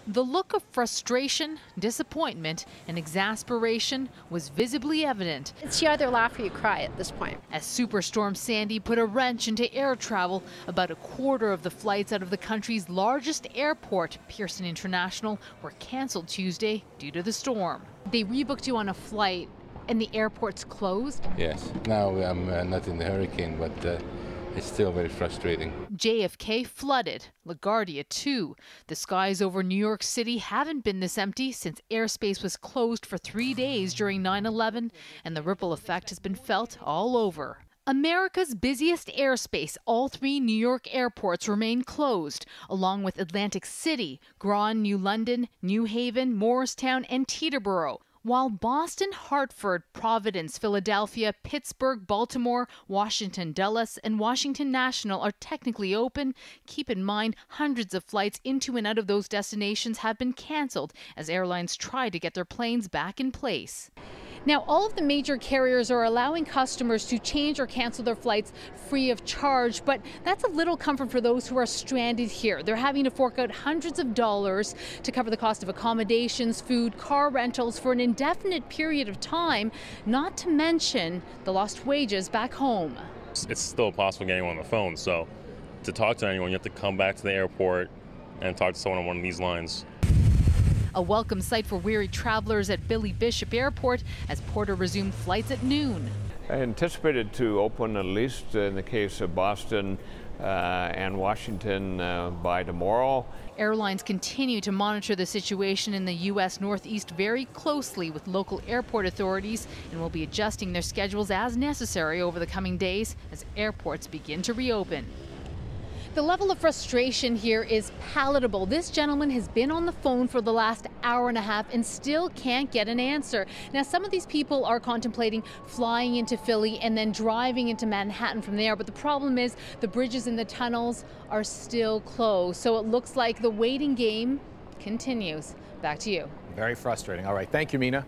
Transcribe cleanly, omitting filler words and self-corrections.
The look of frustration, disappointment, and exasperation was visibly evident. It's you either laugh or you cry at this point. As Superstorm Sandy put a wrench into air travel, about a quarter of the flights out of the country's largest airport, Pearson International, were canceled Tuesday due to the storm. They rebooked you on a flight and the airport's closed? Yes. Now I'm not in the hurricane, but it's still very frustrating. JFK flooded, LaGuardia too. The skies over New York City haven't been this empty since airspace was closed for 3 days during 9/11, and the ripple effect has been felt all over. America's busiest airspace, all 3 New York airports remain closed, along with Atlantic City, Grand, New London, New Haven, Morristown, and Teterboro. While Boston, Hartford, Providence, Philadelphia, Pittsburgh, Baltimore, Washington Dulles, and Washington National are technically open, keep in mind hundreds of flights into and out of those destinations have been canceled as airlines try to get their planes back in place. Now, all of the major carriers are allowing customers to change or cancel their flights free of charge, but that's a little comfort for those who are stranded here. They're having to fork out hundreds of dollars to cover the cost of accommodations, food, car rentals for an indefinite period of time, not to mention the lost wages back home. It's still possible getting on the phone, so to talk to anyone, you have to come back to the airport and talk to someone on one of these lines. A welcome sight for weary travelers at Billy Bishop Airport as Porter resumed flights at noon. I anticipated to open at least in the case of Boston and Washington by tomorrow. Airlines continue to monitor the situation in the U.S. Northeast very closely with local airport authorities and will be adjusting their schedules as necessary over the coming days as airports begin to reopen. The level of frustration here is palatable. This gentleman has been on the phone for the last hour and a half and still can't get an answer. Now, some of these people are contemplating flying into Philly and then driving into Manhattan from there, but the problem is the bridges and the tunnels are still closed. So it looks like the waiting game continues. Back to you. Very frustrating. All right, thank you, Mina.